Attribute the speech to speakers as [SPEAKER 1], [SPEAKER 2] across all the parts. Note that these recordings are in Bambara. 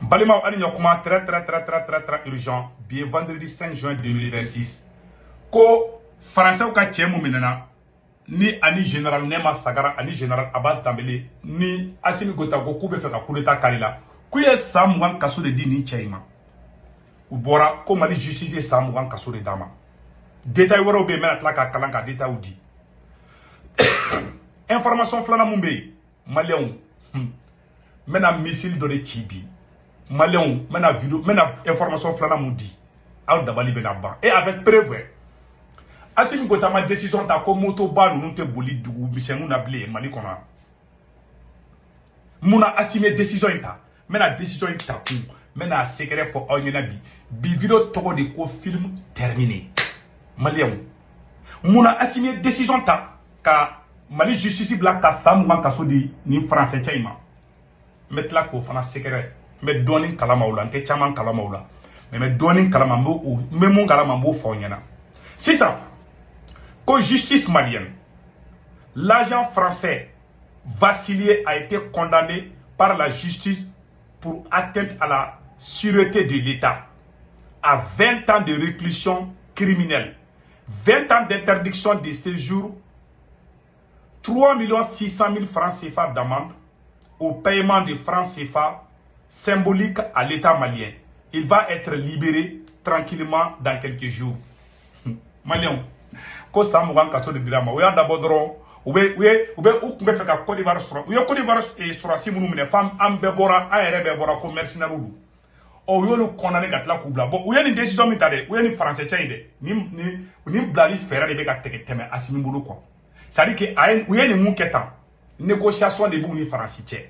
[SPEAKER 1] Balima ani nyokuma très urgent. Bien vendredi 5 juin 2026. Ko français ka tchemu minena ni ani général Nema Sagara ani général Abbas Dambélé ni Assimi Goïta ko kube fe ka coup d'état karila. Ku ye samugan kaso de di ni tchayima. U bora ko Mali justice samugan kaso de dama. Détail woro be mena tla ka kalanka détail ou di. Information flana mumbe Malien mena missile de Chibi. Malien mena vidéo mena information flana mundi. Al dabali benaba et avec preuve. Assimi Goïta ma décision ta ko moto ba nous te boli dugu misenu na blé Mali kona. Muna Assimi décision ta. Mena décision ta ku. Mena secret for onyena bi vidéo toko de ko film terminé. Malien muna Assimi décision ta ka Mali justice bla ka samugan kaso di ni français tchayma. Metla ko fana secret me doni kalama wala nte chaman kalama wala me doni kalama mbo me mon kalama mbo fonyana. C'est ça. Que justice malienne, l'agent français Vassilier a été condamné par la justice pour atteinte à la sûreté de l'État à 20 ans de réclusion criminelle, 20 ans d'interdiction de séjour, 3 600 000 francs CFA d'amende au paiement de francs CFA symbolique à l'État malien. Il va être libéré tranquillement dans quelques jours. Malien. Ko samugan kaso de drama o ya d'abord ube ukube fe ka Côte d'Ivoire sura o ya Côte d'Ivoire sura si munu mine fam am be bora a ere be bora ko mercenaire du o yo lu condamné gatla ku bla bo o ya ni décision mi tade o ya ni français tchai de ni blali fera de be ka teke teme Assimi bulu ko ça dit que a o ya ni mun ketan négociation de bu ni français tchai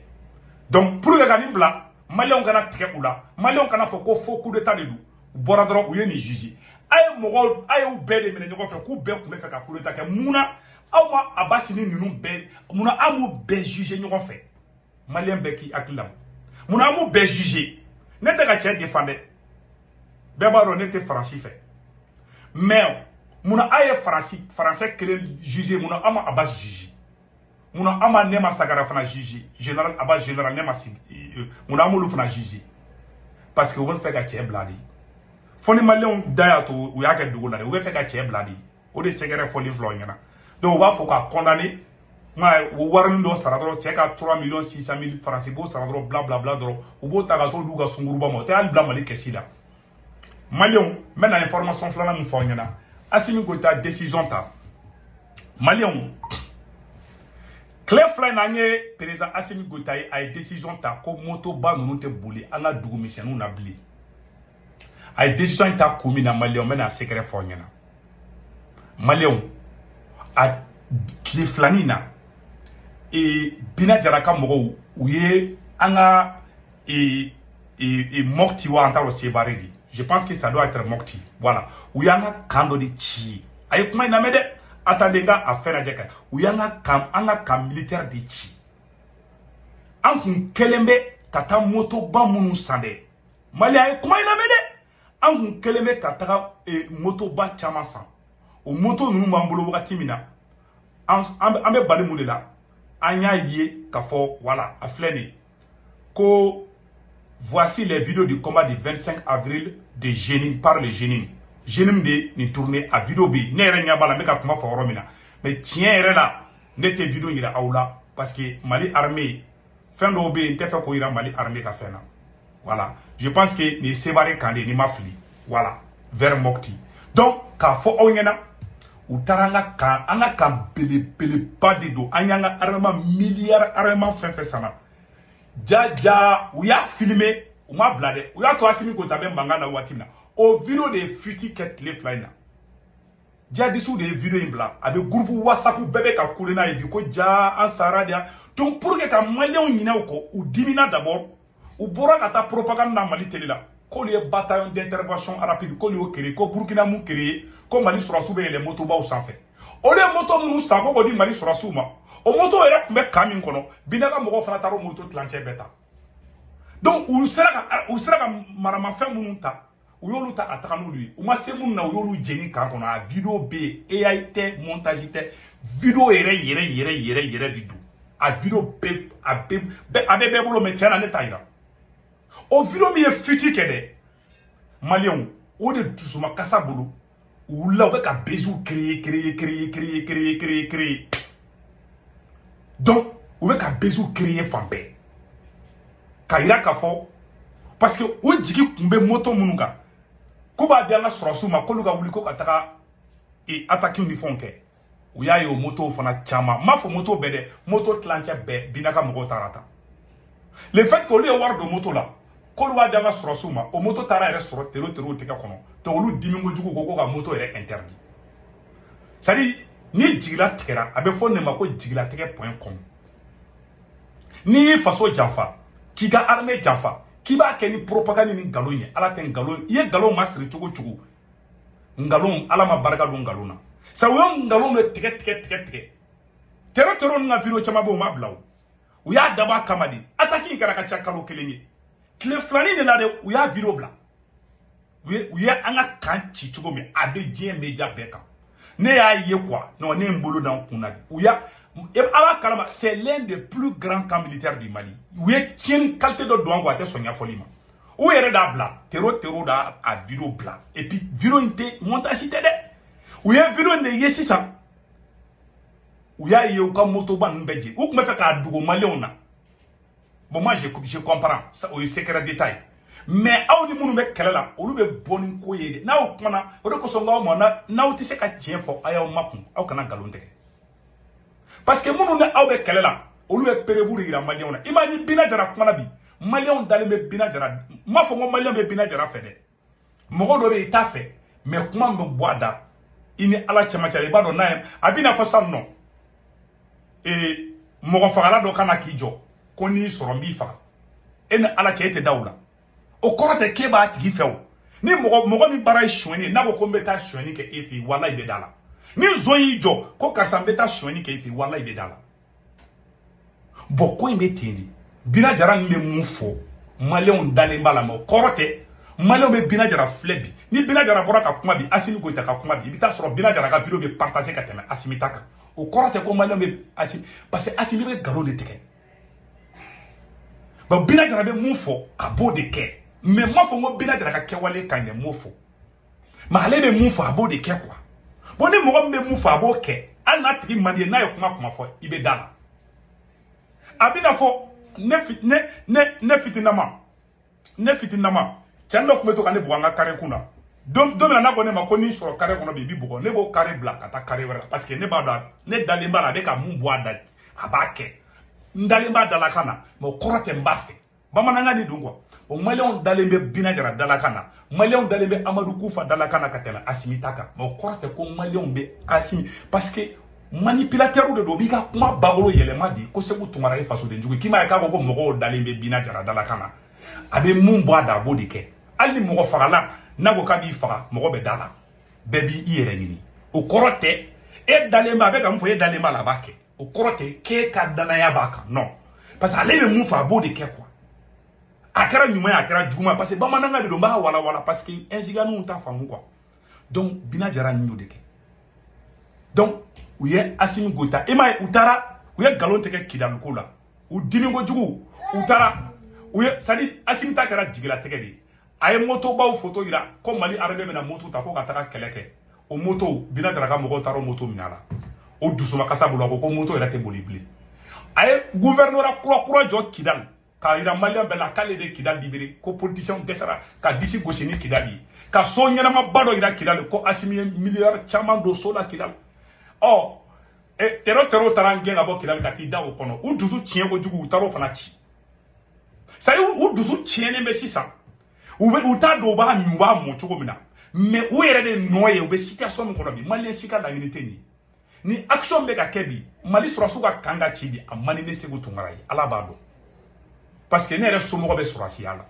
[SPEAKER 1] donc pour que gani bla malien kana teke ula malien kana fo ko fo coup d'état de du bora dro o ya ni juger ay mogo ay u bede mene ñoko fe ku be ku me fe ka coup d'état ke muna awma abasini ninu be muna amu be juger ñoko fe malien be ki aklam muna amu be juger nete ka che défendre be baro nete français fe mais muna ay français kele juger muna ama abas juger muna ama Nema Sagara fana juger général Abbas général Nema muna amu lu fana juger parce que on fait ka che bladi foni malien daya to o ya ke dugu la o be fe ka che bladi o de segere foli flo nyana donc on va faut ka condamner ma warin do saradro che ka 3 600 000 francs bo saradro bla bla bla dro o bo ta ga to duga sunguruba mo te al bla mali kesida malien mena information flana mu fo nyana Assimi Goïta décision ta malien Claire Flananye président Assimi Goïta a décision ta ko moto ba nous te boli ana dugu misenu na bli ay décision ta commune malien mena secret fo nyana malien a kliflanina et bina jaraka mogo ouye anga et morti wa antaro sebaredi je pense que ça doit être morti voilà ouye anga kando de chi ay kuma ina mede attendez nga affaire jeka ouye anga kam militaire de chi an kun kelembe kata moto ba munu sande malien ay kuma ina mede an keleme ka taga moto ba chama san o moto nunu mambolo wakati mina ambe bali mun de la anya yé ka fo voilà afleni ko voici les vidéos du combat du 25 avril de Jenin par le Jenin de ni tourné à vidéo bi ne yere nya bala me ka kuma fo romina mais tien yere la nete vidéo yira awla parce que Mali armée fin do be nte fe ko yira Mali armée ka fena. Voilà, je pense que ni séparé kandé ni mafli. Voilà, vers Mokti. Donc, ka fo onyena ou taranga ka anga ka bele pas de do anga arma milliard arma fait sana. Ja ou ya filmé ou ma blade ou ya to Assimi Goïta be mbanga na watina. Au vidéo de futi ket le flyna. Ja dissous des vidéos in bla avec groupe WhatsApp bébé ka kulina et ko ja en saradia. Donc pour que ka malien nyina ko ou dimina d'abord ou bora kata propagande na Mali télé la ko le bataillon d'intervention rapide ko le créé ko Burkina mu créé ko Mali sura soube les motos ba au sans fait o le moto mu sa ko di Mali sura souma o moto era me kamin kono binaka mo fana taro moto tlanche beta donc ou sera ka marama fe munta ou yolu ta atakanu lui ou ma se mun na yolu jeni kan kono a vidéo b et a été montage té vidéo yere didu a vidéo b a be bolo me tiana ne taira O vidéo mi ye futi kede Malien o de dusuma kasa bolo ou là on ka bezu créer donc on ka bezu créer fambe ka ira ka fo parce que o jigi kumbe moto munuka ko ba dia na sorosu ma ko lu ka wuli ko ka taka e attaque ni fonke o ya yo moto fana chama ma fo moto bede moto tlanche be binaka mo tarata le fait que lui war de moto là ko lu wa dia na sorosu ma o moto tara ere soro tero te ka kono to lu dimi ngo jugo ko ka moto ere interdit c'est-à-dire ni jigila tekera abe fo ne ma ko jigila teke.com ni faso janfa ki ga armée janfa ki ba ke ni propagande ni galon ye ala ten galon ye galon masri chugo ngalon ala ma baraka do ngalona sa wo ngalon le teke tero nga video chama bo ma blaw u ya daba kamadi ataki kara ka chakalo kelenye kle flani ne la de u ya video bla u ya anga kanti chugo me ade je media beka ne ya ye quoi non ne mbolo dans kunadi u ya ala kalama c'est l'un des plus grands camps militaires du Mali u ye tien qualité de douan ko ate sonya folima ou yere da bla tero da a video bla et puis video inte montage de ou ye video de yesi sa ou ya ye ka moto ban mbeje ou kuma fait ka dugo Malien na bon moi je comprends ça au secret détail mais aw ni munu be kelela olu be boni ko yede na o kuma na o de ko so ngaw mo na o ti se ka tien fo ayaw makun aw kana galon teke parce que munu na aw be kelela olu be perebu ira Malien na imani bina jara kuma na bi Malien dalen be bina jara ma fo ngo Malien be bina jara fe de mogo do be ta fe mais kuma mbe boada ini ala chama chale ba do na abina fo sam non et mogo fagala do kana ki jo ko ni soro mbi fa en ala chete dawla o korote ke ba tigi few ni mogo mi bara shweni na ko mbeta shweni ke efi wala ibe dala ni zoyi jo ko karsa mbeta shweni ke efi wala ibe dala boko imbe tindi bina jara nbe mufo Malien dalen bala mo korote Malien be bina jara flebi ni bina jara bora ka kuma bi asimi ko ka kuma bi bita soro bina jara ka video be partager ka teme asimi taka o korote ko Malien be asimi parce que asimi be garo de teke ba bina jara be mufo abo de ke mais ma fo ngo bina jara ka kewale kanye mufo ma ale be mufo abo de ke quoi bon ni mo be mufo abo ke ana tigi mandi na yo kuma fo ibe dala abina fo ne fitinama chando kumeto kane buanga kare kuna dom na ko ne ma ko ni soro kare kono bi bugo ne bo kare black ata kare wera parce que ne ba da ne dalimba la de ka mu boada abake ndalimba dala kana mo korote mbafe bamana ngani dungwa o Malien dalembe bina jara dala kana Malien dalembe Amadou Koufa dala kana katela asimitaka mo korote ko Malien be asimi parce que manipulateur de dobi ka kuma bagolo yelema di ko sebu tumara e faso de njugu kima ka ko mogo dalembe bina jara dala kana abe mun boada bodike ali mogo fagala nago ka bi faga mogo be dala bebi yere ngini o korote e dalemba be ka mfo e dalemba la bake o korote ke ka dana ya baka non parce que ale be mun fa bodike quoi akara nyuma ya akara juma parce que bamananga de do ba wala parce que insiganu unta famu quoi donc bina jara nyu deke donc uye Assimi Goïta ema utara uye galon teke kidal ko la u diningo jugu utara uye sadi Assimi ta kara jigila teke di ay moto baw photo ira ko Mali armée mena moto ta ko ka taka keleke o moto bina taraka mo taro moto minala o dusuma kasa bulo ko moto ira te bolibli ay gouverneur kura jo kidal ka ira Malien bela kale de kidal libéré ko politicien desara ka disi goshini kidali ka so nyama bado ira kidal ko Assimi milliard chaman do sola kidal oh tero tarange ngabo kilal kati da o kono u duzu tien ko jugu taro fana ci sai u duzu tien ne mesisa u be uta do ba nyuba mo chugo mina mais u yere de noye u be situation ko bi Malien sika da ngini teni ni action be ka kebi Mali sura suka kanga ci bi amani ne segu tungarai ala ba do parce que ne re somo be sura si ala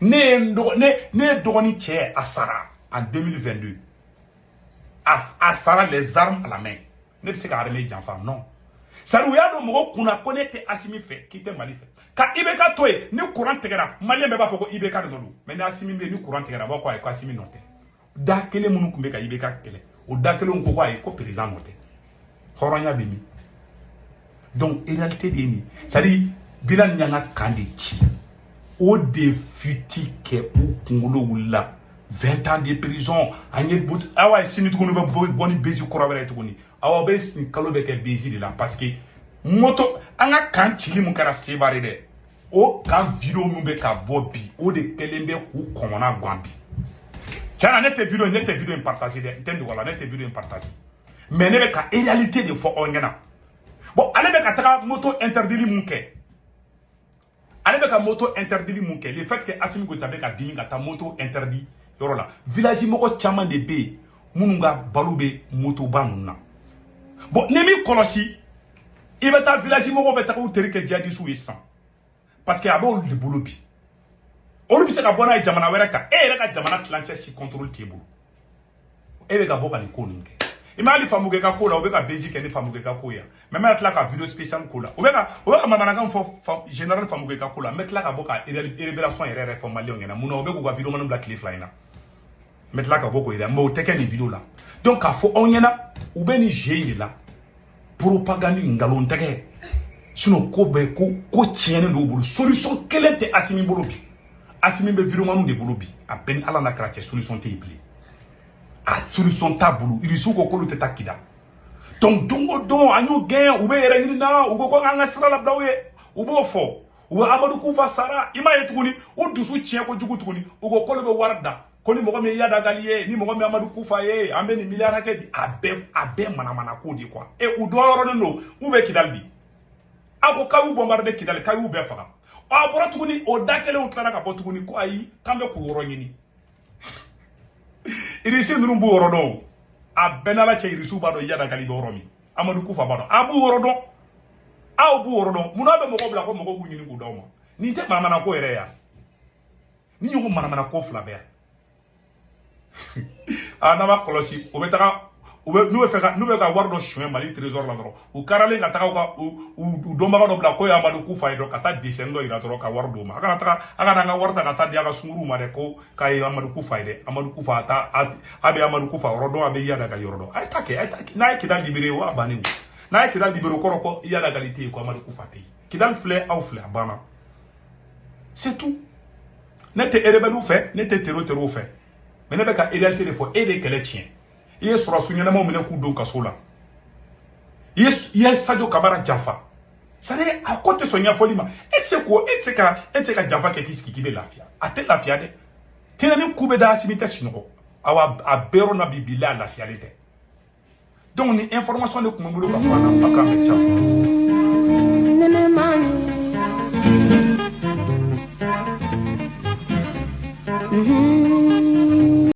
[SPEAKER 1] ne dogoni che asara en 2022 à Sarah les armes à la main. Ne sais pas armée d'enfants, non. Ça nous y a de mots qu'on a connecté Assimi fait, qui était Mali fait. Quand Ibeka toye, nous courant tegera, Mali me va faut Ibeka de nous. Mais Assimi me nous courant tegera, va quoi Assimi noté. Dakele munu kumbeka Ibeka kele. Ou dakele on quoi ko président noté. Horanya bimi. Donc, en réalité, ça dit, bilan nyanga kandi. o de futi ke ou kunkolo wula 20 ans de prison anye but awa sini tukunu be boni bezi korabere tukuni awa be sin kalo be ke bezi de la parce que moto anga kan chili mun kara sebare de o kan video mun be ka bobi o de kelembe ku komona gwambi tiana nete video partager de entende wala nete video partager mais ne be ka réalité de fo onyana bon ale be ka taka moto interdit mun ke ale be ka moto interdit mun ke le fait que Assimi Goïta be ka dimi ka ta moto interdit yorola village moko chaman de be mununga balube moto banuna bon nemi kolosi ibeta village moko beta ko terike jadi su isan parce que abo le bolobi olu bi se ka bona jamana wera ka e ka jamana clanche si contrôle table e be ka boka ni konunge imali famuge ka kola o be ka basic ni famuge ka koya même atla ka video spécial kola o be ka mamana kan fo général famuge ka kola metla ka boka révélation yere formalion ngena muno o be ko ka video manum black cliff line metla ka boko ira mo teke ni video la donc ka fo onyena ou be ni jeyi la propagande ngalon teke sinon ko be ko tiene do bulu solution kelente Assimi bolobi Assimi be video manum de bolobi a peine ala na krache solution te ibli a solution tabulu il faut ko kolo te takida donc dongo don anyo gain ou be yere ni na ou ko nga sira la dawe ou bo fo ou Amadou Koufa Sara ima yetukuni o dusu tien ko jugu tukuni ou ko kolo be warda ko ni mogo me yada galiye ni mogo me Amadou Koufa ye ambe ni milliard akedi abe mana ko di quoi et ou do yoro no ou be kidalbi ako kawu bombarder kidal kawu be faka o abora tukuni o dakele on tlara ka potukuni ko ayi kambe ko woro nyini irisi nunu bu woro do a benala che irisu bado yada gali do romi Amadou Koufa bado abu woro do a bu woro do munabe mogo bla ko mogo bu nyini ko dawma ni te mama na ko ere ya ni nyugo mana ko fla be ana ma kolosi o betaka o be nou be ka wardo chouin mali trésor la dro o karale ka taka o do ma do bla ko ya Amadou Koufa do kata descendo ira dro ka wardo ma aka taka aka na warda kata dia ka sunguru ma de ko kay Amadou Koufa de Amadou Koufa ta abe Amadou Koufa rodo abe yada ka yorodo ay take na kidal libéré wa bani na kidal libéré ko yada qualité ko Amadou Koufa te kidal flé au flé bana c'est tout nete erebelu fait nete terreau fait mais ne be ka réalité de fo et de kele tien ye sura sunyana mo mene ku don kasola ye Sadio Kamara Jafa sare a côté sonya folima et c'est ka Jafa ke kiski kibe lafia ate lafia de tenani kube da simita sinoko awa a bero na bibila lafia de donc ni information de kumumulo ka fana baka me cha
[SPEAKER 2] Mm-hmm.